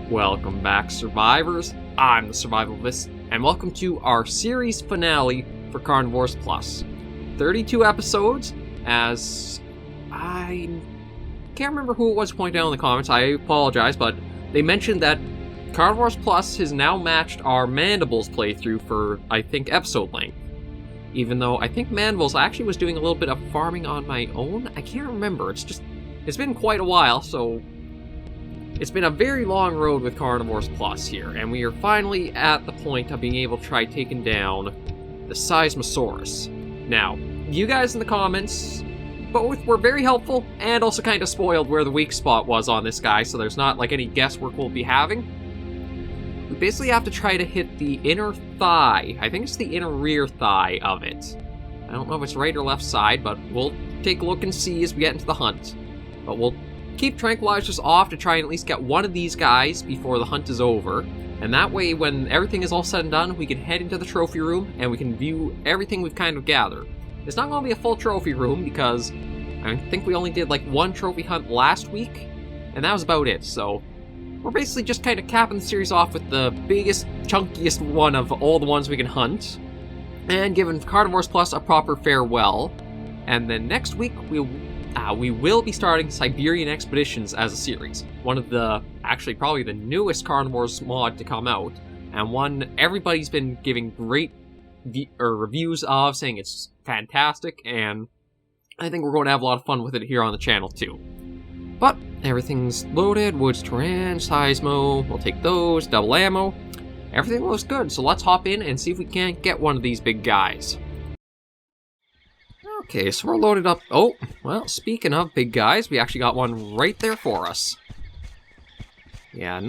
Welcome back, survivors. I'm the SurvivalVis, and welcome to our series finale for Carnivores Plus. 32 episodes, as I can't remember who it was pointed out in the comments, I apologize, but they mentioned that Carnivores Plus has now matched our Mandibles playthrough for, I think, episode length. Even though I think Mandibles actually was doing a little bit of farming on my own. I can't remember, it's been quite a while, so it's been a very long road with Carnivores Plus here, and we are finally at the point of being able to try taking down the Seismosaurus. Now, you guys in the comments both were very helpful, and also kind of spoiled where the weak spot was on this guy, so there's not like any guesswork we'll be having. We basically have to try to hit the inner thigh. I think it's the inner rear thigh of it. I don't know if it's right or left side, but we'll take a look and see as we get into the hunt. But we'll keep tranquilizers off to try and at least get one of these guys before the hunt is over. And that way, when everything is all said and done, we can head into the trophy room and we can view everything we've kind of gathered. It's not going to be a full trophy room because I think we only did like one trophy hunt last week, and that was about it, so we're basically just kind of capping the series off with the biggest, chunkiest one of all the ones we can hunt, and giving Carnivores Plus a proper farewell. And then next week, we will be starting Siberian Expeditions as a series. One of the, actually probably the newest Carnivores mod to come out, and one everybody's been giving great reviews of, saying it's fantastic, and I think we're going to have a lot of fun with it here on the channel too. But everything's loaded, Woods Terran, Seismo, we'll take those, double ammo. Everything looks good, so let's hop in and see if we can't get one of these big guys. Okay, so we're loaded up. Oh, well, speaking of big guys, we actually got one right there for us. Yeah,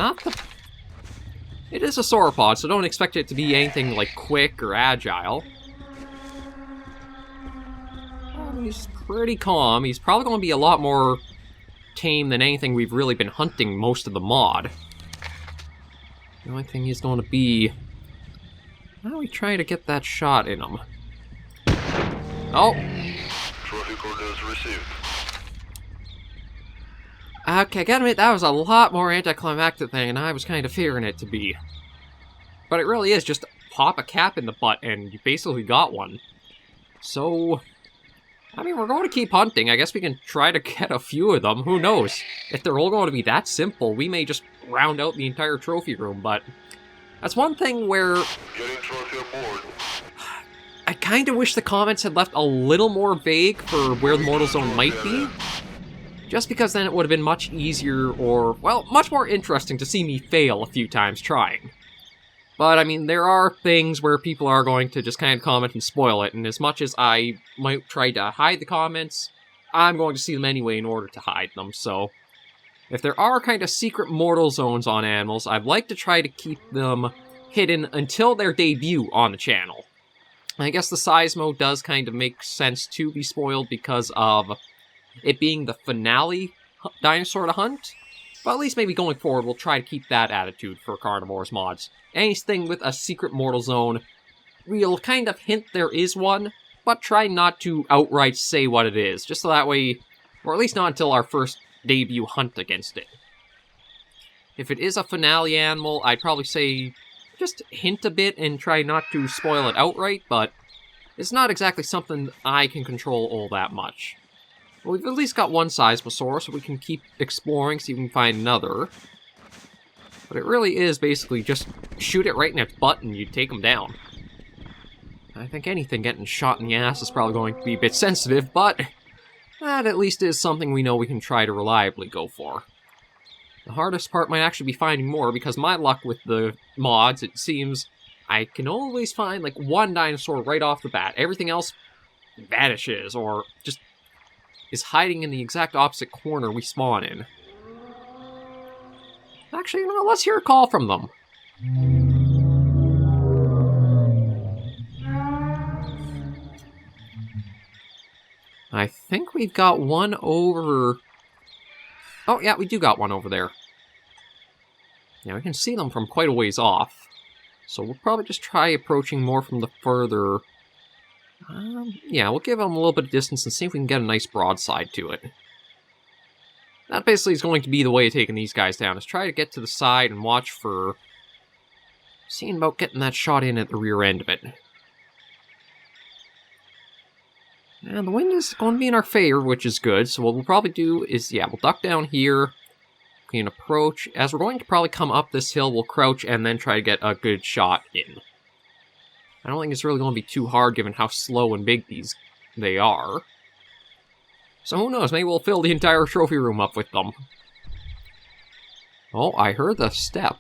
it is a sauropod, so don't expect it to be anything like quick or agile. He's pretty calm. He's probably going to be a lot more tame than anything we've really been hunting most of the mod. The only thing is going to be how do we try to get that shot in him? Oh! Trophy coordinates received. Okay, I gotta admit, that was a lot more anticlimactic than I was kind of fearing it to be. But it really is just pop a cap in the butt and you basically got one. So, I mean, we're going to keep hunting. I guess we can try to get a few of them. Who knows? If they're all going to be that simple, we may just round out the entire trophy room, but that's one thing where Getting trophy aboard. I kind of wish the comments had left a little more vague for where the mortal zone might be. Just because then it would have been much easier or, well, much more interesting to see me fail a few times trying. But, I mean, there are things where people are going to just kind of comment and spoil it, and as much as I might try to hide the comments, I'm going to see them anyway in order to hide them, so if there are kind of secret mortal zones on animals, I'd like to try to keep them hidden until their debut on the channel. I guess the Seismo does kind of make sense to be spoiled because of it being the finale dinosaur to hunt, but at least maybe going forward we'll try to keep that attitude for Carnivores mods. Anything with a secret mortal zone, we'll kind of hint there is one, but try not to outright say what it is, just so that way, or at least not until our first debut hunt against it. If it is a finale animal, I'd probably say just hint a bit and try not to spoil it outright, but it's not exactly something I can control all that much. Well, we've at least got one Seismosaurus, so we can keep exploring, see if we can find another. But it really is basically just shoot it right in its butt and you take them down. I think anything getting shot in the ass is probably going to be a bit sensitive, but that at least is something we know we can try to reliably go for. The hardest part might actually be finding more, because my luck with the mods, it seems I can always find like one dinosaur right off the bat. Everything else vanishes, or just is hiding in the exact opposite corner we spawn in. Actually, you know, let's hear a call from them. I think we've got one over. Oh, yeah, we do got one over there. Yeah, we can see them from quite a ways off. So we'll probably just try approaching more from the further. Yeah, we'll give them a little bit of distance and see if we can get a nice broadside to it. That basically is going to be the way of taking these guys down, is try to get to the side and watch for seeing about getting that shot in at the rear end of it. And the wind is going to be in our favor, which is good, so what we'll probably do is, yeah, we'll duck down here, we can approach. As we're going to probably come up this hill, we'll crouch and then try to get a good shot in. I don't think it's really going to be too hard given how slow and big they are. So who knows, maybe we'll fill the entire trophy room up with them. Oh, I heard the step.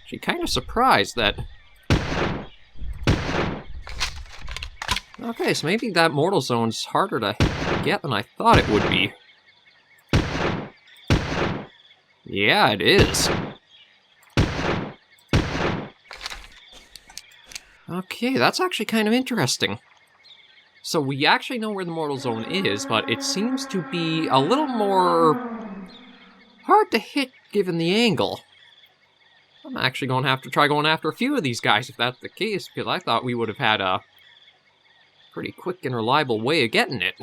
Actually, kind of surprised that... Okay, so maybe that mortal zone's harder to get than I thought it would be. Yeah, it is. Okay, that's actually kind of interesting. So we actually know where the mortal zone is, but it seems to be a little more hard to hit given the angle. I'm actually going to have to try going after a few of these guys if that's the case, because I thought we would have had a pretty quick and reliable way of getting it.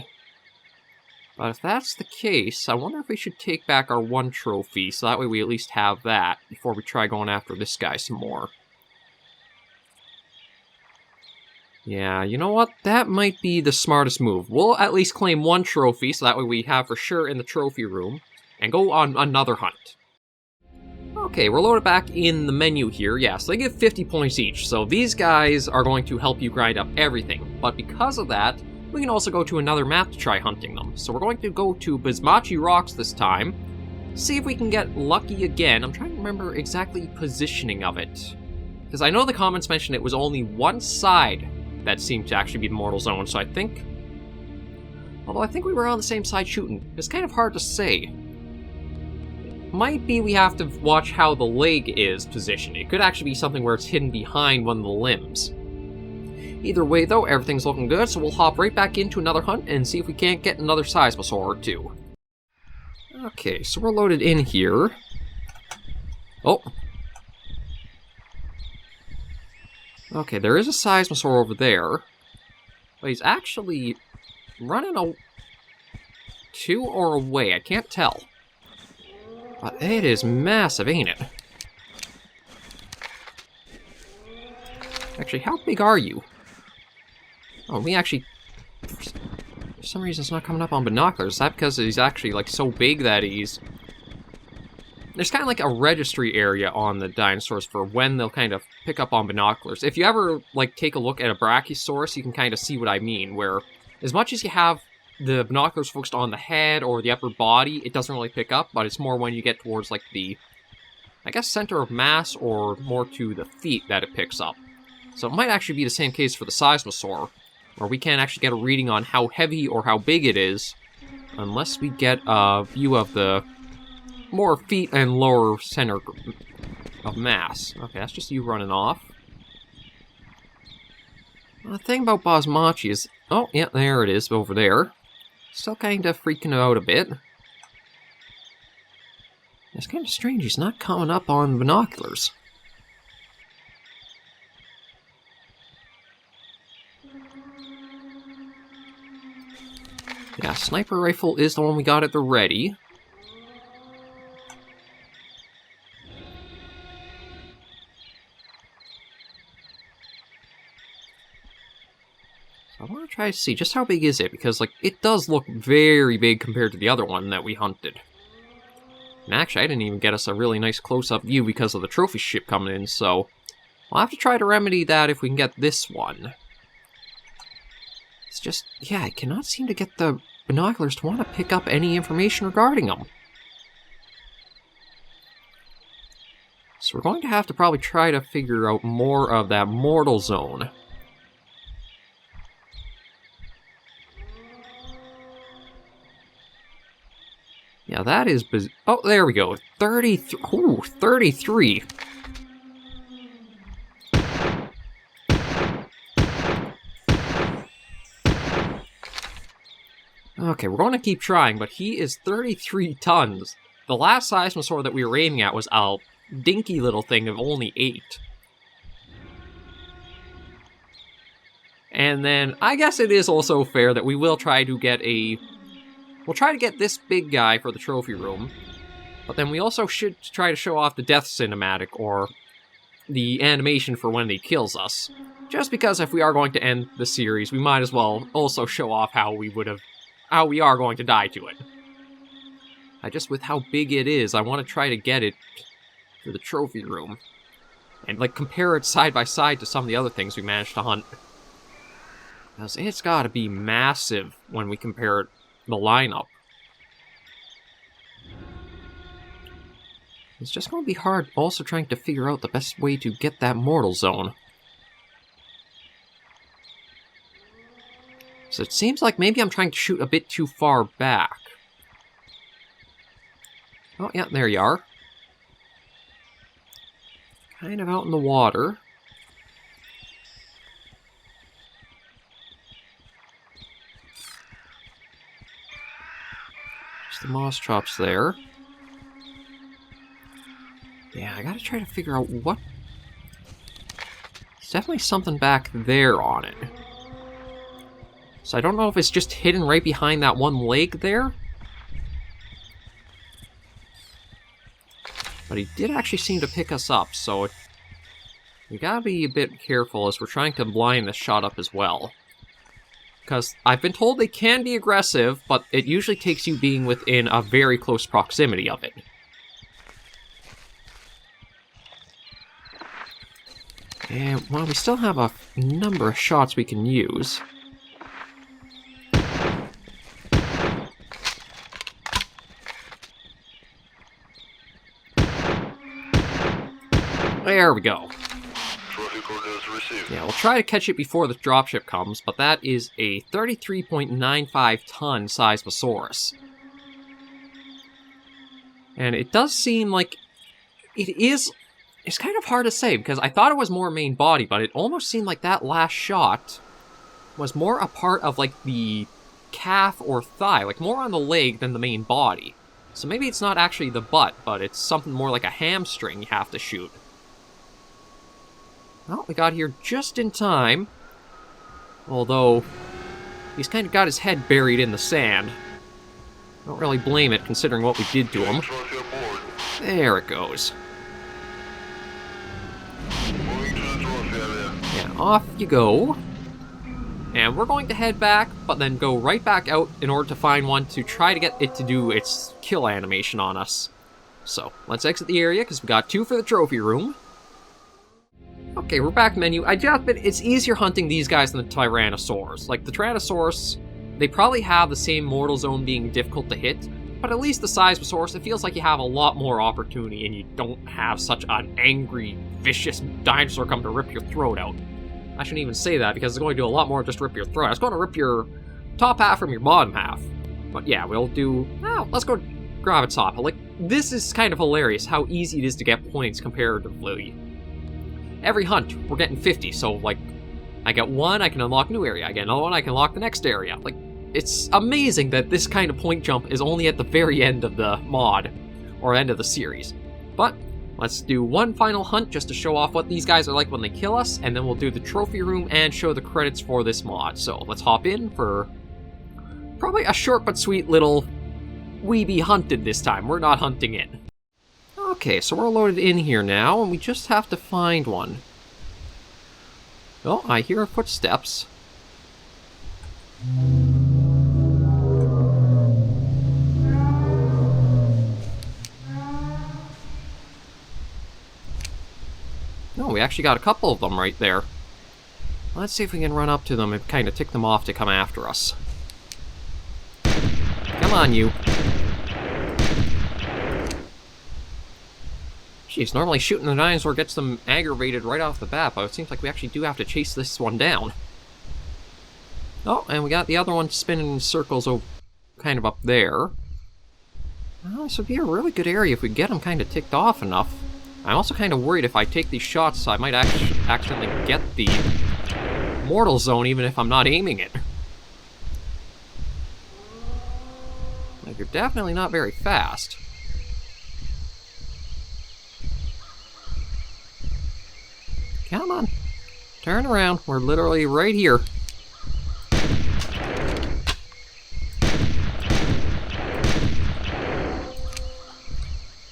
But if that's the case, I wonder if we should take back our one trophy, so that way we at least have that before we try going after this guy some more. Yeah, you know what? That might be the smartest move. We'll at least claim one trophy, so that way we have for sure in the trophy room, and go on another hunt. Okay, we're loaded back in the menu here. Yeah, so they give 50 points each, so these guys are going to help you grind up everything. But because of that, we can also go to another map to try hunting them. So we're going to go to Bismachi Rocks this time, see if we can get lucky again. I'm trying to remember exactly positioning of it, because I know the comments mentioned it was only one side that seemed to actually be the mortal zone, so I think... Although I think we were on the same side shooting. It's kind of hard to say. Might be we have to watch how the leg is positioned. It could actually be something where it's hidden behind one of the limbs. Either way, though, everything's looking good, so we'll hop right back into another hunt and see if we can't get another Seismosaurus or two. Okay, so we're loaded in here. Oh. Okay, there is a Seismosaurus over there. But he's actually running to or away, I can't tell. But it is massive, ain't it? Actually, how big are you? Oh, we actually... For some reason it's not coming up on binoculars. Is that because he's actually, like, so big that he's... There's kind of like a registry area on the dinosaurs for when they'll kind of pick up on binoculars. If you ever, like, take a look at a Brachiosaurus, you can kind of see what I mean, where as much as you have the binoculars focused on the head or the upper body, it doesn't really pick up, but it's more when you get towards, like, the, I guess, center of mass or more to the feet that it picks up. So it might actually be the same case for the Seismosaurus, where we can't actually get a reading on how heavy or how big it is unless we get a view of the more feet and lower center of mass. Okay, that's just you running off. Well, the thing about Bismachi is... Oh, yeah, there it is, over there. Still kind of freaking out a bit. It's kind of strange, he's not coming up on binoculars. Yeah, sniper rifle is the one we got at the ready. I want to try to see just how big is it, because, like, it does look very big compared to the other one that we hunted. And actually, I didn't even get us a really nice close-up view because of the trophy ship coming in, so I'll have to try to remedy that if we can get this one. It's just, yeah, I cannot seem to get the binoculars to want to pick up any information regarding them. So we're going to have to probably try to figure out more of that mortal zone. Yeah, that is oh, there we go. 33. Ooh, 33. Okay, we're going to keep trying, but he is 33 tons. The last Seismosaurus that we were aiming at was a dinky little thing of only 8. And then I guess it is also fair that we will try to get we'll try to get this big guy for the trophy room, but then we also should try to show off the death cinematic, or the animation for when he kills us. Just because if we are going to end the series, we might as well also show off how we are going to die to it. With how big it is, I want to try to get it to the trophy room. And, like, compare it side by side to some of the other things we managed to hunt. Because it's gotta be massive when we compare the lineup. It's just gonna be hard also trying to figure out the best way to get that mortal zone. So it seems like maybe I'm trying to shoot a bit too far back. Oh, yeah, there you are. Kind of out in the water. Just the moss chops there. Yeah, I gotta try to figure out what... There's definitely something back there on it. So I don't know if it's just hidden right behind that one leg there. But he did actually seem to pick us up, so we gotta be a bit careful as we're trying to blind this shot up as well. Because I've been told they can be aggressive, but it usually takes you being within a very close proximity of it. And, well, we still have a number of shots we can use. There we go. Trophy coordinates received. Yeah, we'll try to catch it before the dropship comes, but that is a 33.95-ton Seismosaurus. And it does seem like it is... It's kind of hard to say, because I thought it was more main body, but it almost seemed like that last shot was more a part of, like, the calf or thigh, like, more on the leg than the main body. So maybe it's not actually the butt, but it's something more like a hamstring you have to shoot. Well, we got here just in time. Although, he's kind of got his head buried in the sand. Don't really blame it, considering what we did to him. Trophy aboard. There it goes. Moving to the trophy area. Yeah, off you go. And we're going to head back, but then go right back out in order to find one to try to get it to do its kill animation on us. So, let's exit the area, because we got 2 for the trophy room. Okay, we're back menu. I just admit it's easier hunting these guys than the Tyrannosaurs. Like, the Tyrannosaurus, they probably have the same mortal zone being difficult to hit, but at least the Seismosaurus, it feels like you have a lot more opportunity and you don't have such an angry, vicious dinosaur come to rip your throat out. I shouldn't even say that, because it's going to do a lot more than just rip your throat. It's going to rip your top half from your bottom half. But yeah, we'll do... Oh, let's go grab its top. Like, this is kind of hilarious how easy it is to get points comparatively. Every hunt, we're getting 50, so, like, I get one, I can unlock a new area. I get another one, I can unlock the next area. Like, it's amazing that this kind of point jump is only at the very end of the mod, or end of the series. But, let's do one final hunt just to show off what these guys are like when they kill us, and then we'll do the trophy room and show the credits for this mod. So, let's hop in for probably a short but sweet little we be hunted this time. We're not hunting in. Okay, so we're loaded in here now, and we just have to find one. Oh, I hear footsteps. No, we actually got a couple of them right there. Let's see if we can run up to them and kind of tick them off to come after us. Come on, you. Jeez, normally shooting the dinosaur gets them aggravated right off the bat, but it seems like we actually do have to chase this one down. Oh, and we got the other one spinning in circles kind of up there. Well, this would be a really good area if we get them kind of ticked off enough. I'm also kind of worried if I take these shots, I might accidentally get the mortal zone even if I'm not aiming it. Like, you're definitely not very fast. Come on. Turn around. We're literally right here.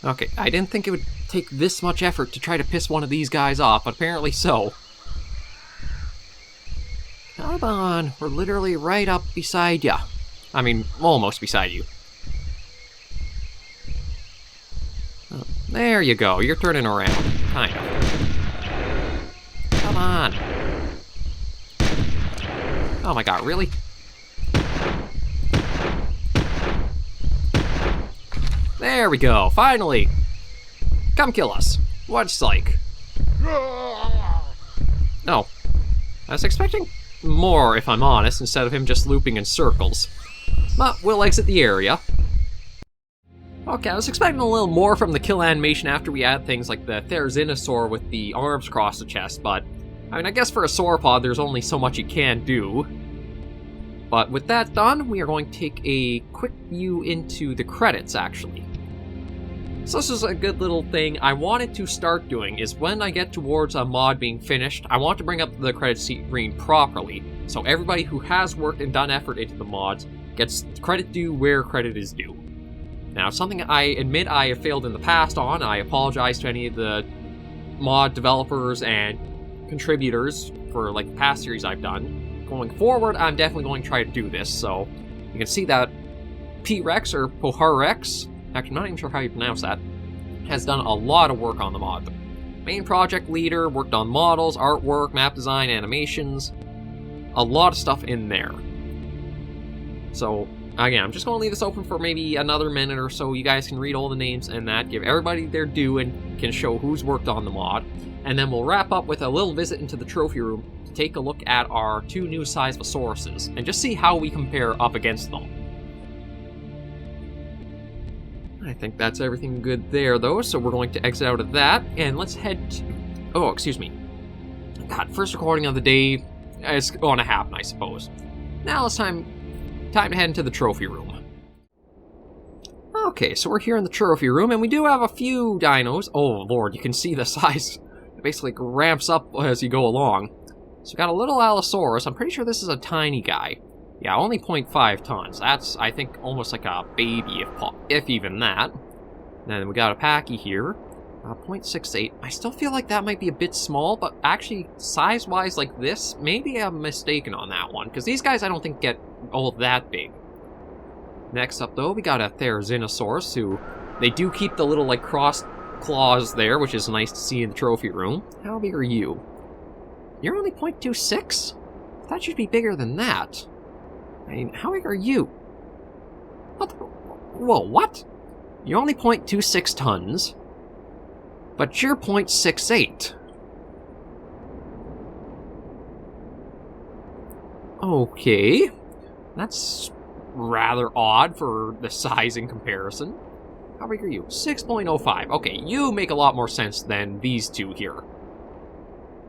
Okay, I didn't think it would take this much effort to try to piss one of these guys off, but apparently so. Come on, we're literally right up beside ya. I mean, almost beside you. Oh, there you go, you're turning around. Kind of. Come on. Oh my god, really? There we go, finally! Come kill us. What's like? No. I was expecting more, if I'm honest, instead of him just looping in circles. But we'll exit the area. Okay, I was expecting a little more from the kill animation after we add things like the Therizinosaur with the arms across the chest, but I mean, I guess for a sauropod there's only so much you can do. But with that done, we are going to take a quick view into the credits, actually. So this is a good little thing I wanted to start doing, is when I get towards a mod being finished, I want to bring up the credit screen properly, so everybody who has worked and done effort into the mods gets credit due where credit is due. Now, something I admit I have failed in the past on, I apologize to any of the mod developers and contributors for like the past series I've done. Going forward, I'm definitely going to try to do this, so you can see that P-Rex, or Poharex, actually, I'm not even sure how you pronounce that, has done a lot of work on the mod. The main project leader, worked on models, artwork, map design, animations, a lot of stuff in there. So, again, I'm just going to leave this open for maybe another minute or so. You guys can read all the names and that, give everybody their due, and can show who's worked on the mod. And then we'll wrap up with a little visit into the trophy room to take a look at our 2 new Seismosauruses, and just see how we compare up against them. I think that's everything good there, though, so we're going to exit out of that, and let's head to... Oh, excuse me. God, first recording of the day is going to happen, I suppose. Now it's time to head into the trophy room. Okay, so we're here in the trophy room, and we do have a few dinos. Oh, lord, you can see the size. It basically ramps up as you go along. So we got a little Allosaurus. I'm pretty sure this is a tiny guy. Yeah, only 0.5 tons. That's, I think, almost like a baby, if even that. Then we got a Packy here. 0.68. I still feel like that might be a bit small, but actually, size-wise like this, maybe I'm mistaken on that one, because these guys I don't think get all that big. Next up, though, we got a Therizinosaurus, who they do keep the little, like, crossed claws there, which is nice to see in the trophy room. How big are you? You're only 0.26? I thought you'd be bigger than that. I mean, how big are you? What? Whoa, what? You're only 0.26 tons, but you're 0.68. Okay. That's rather odd for the size in comparison. How big are you? 6.05. Okay, you make a lot more sense than these two here.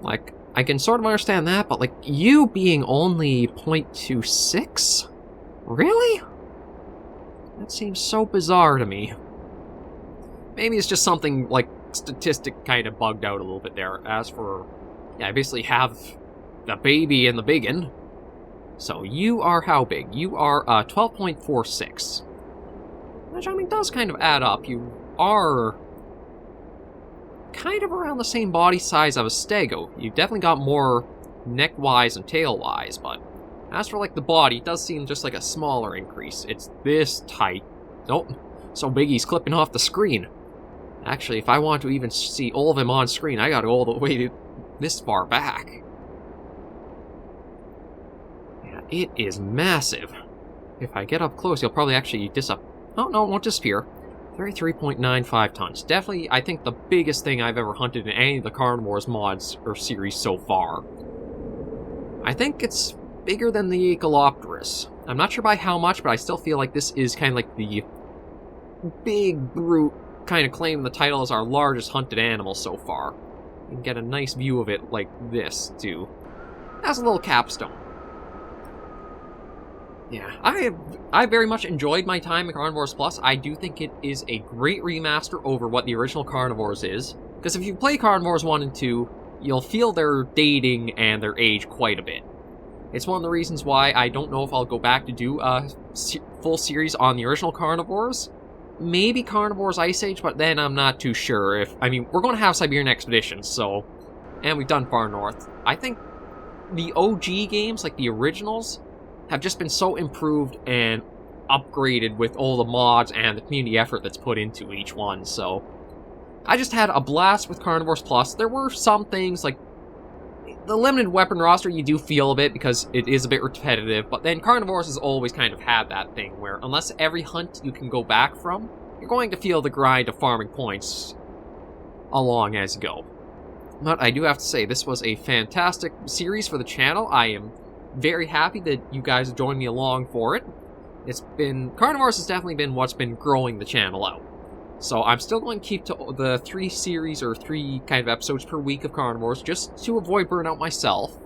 Like, I can sort of understand that, but like, you being only 0.26? Really? That seems so bizarre to me. Maybe it's just something like statistic kind of bugged out a little bit there. As for, yeah, I basically have the baby and the biggin. So you are how big? You are 12.46. Which, I mean, does kind of add up. You are kind of around the same body size of a stego. You've definitely got more neck-wise and tail-wise, but as for, like, the body, it does seem just like a smaller increase. It's this tight. Nope. So big he's clipping off the screen. Actually, if I want to even see all of him on screen, I gotta go all the way to this far back. Yeah, it is massive. If I get up close, he'll probably actually Oh, no, it won't disappear. 33.95 tons. Definitely, I think, the biggest thing I've ever hunted in any of the Carnivores mods or series so far. I think it's bigger than the Echolopterus. I'm not sure by how much, but I still feel like this is kind of like the big brute kind of claim the title as our largest hunted animal so far. You can get a nice view of it like this, too. As a little capstone. Yeah, I very much enjoyed my time in Carnivores Plus. I do think it is a great remaster over what the original Carnivores is. Because if you play Carnivores 1 and 2, you'll feel their dating and their age quite a bit. It's one of the reasons why I don't know if I'll go back to do a full series on the original Carnivores. maybe Carnivores Ice Age, but then I'm not too sure if... I mean, we're going to have Siberian Expeditions, so... And we've done Far North. I think the OG games, like the originals, have just been so improved and upgraded with all the mods and the community effort that's put into each one, so... I just had a blast with Carnivores Plus. There were some things, like... The limited weapon roster you do feel a bit because it is a bit repetitive, but then Carnivores has always kind of had that thing where unless every hunt you can go back from, you're going to feel the grind of farming points along as you go. But I do have to say, this was a fantastic series for the channel. I am very happy that you guys have joined me along for it. Carnivores has definitely been what's been growing the channel out. So I'm still going to keep to the 3 series or 3 kind of episodes per week of Carnivores just to avoid burnout myself.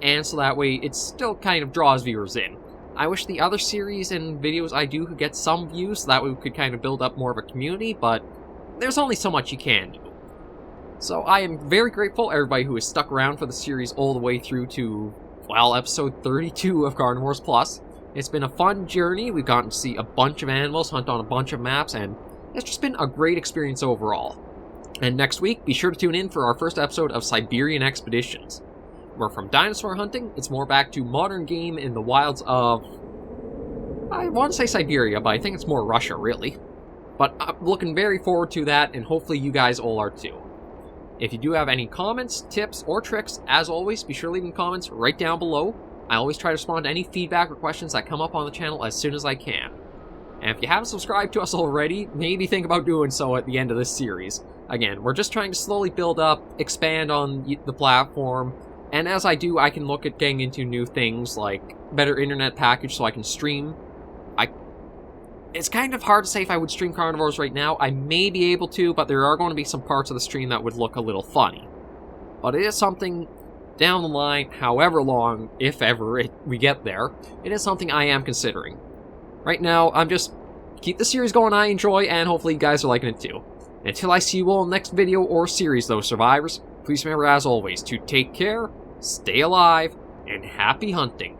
And so that way it still kind of draws viewers in. I wish the other series and videos I do could get some views so that way we could kind of build up more of a community, but there's only so much you can do. So I am very grateful everybody who has stuck around for the series all the way through to, well, episode 32 of Carnivores Plus. It's been a fun journey. We've gotten to see a bunch of animals, hunt on a bunch of maps, and it's just been a great experience overall. And next week, be sure to tune in for our first episode of Siberian Expeditions. Where from dinosaur hunting, it's more back to modern game in the wilds of... I want to say Siberia, but I think it's more Russia, really. But I'm looking very forward to that, and hopefully you guys all are too. If you do have any comments, tips, or tricks, as always, be sure to leave them comments right down below. I always try to respond to any feedback or questions that come up on the channel as soon as I can. And if you haven't subscribed to us already, maybe think about doing so at the end of this series. Again, we're just trying to slowly build up, expand on the platform, and as I do, I can look at getting into new things like better internet package so I can stream. It's kind of hard to say if I would stream Carnivores right now. I may be able to, but there are going to be some parts of the stream that would look a little funny. But it is something down the line, however long, if ever we get there, it is something I am considering. Right now, I'm just keep the series going I enjoy, and hopefully you guys are liking it too. Until I see you all in the next video or series, though, survivors, please remember, as always, to take care, stay alive, and happy hunting.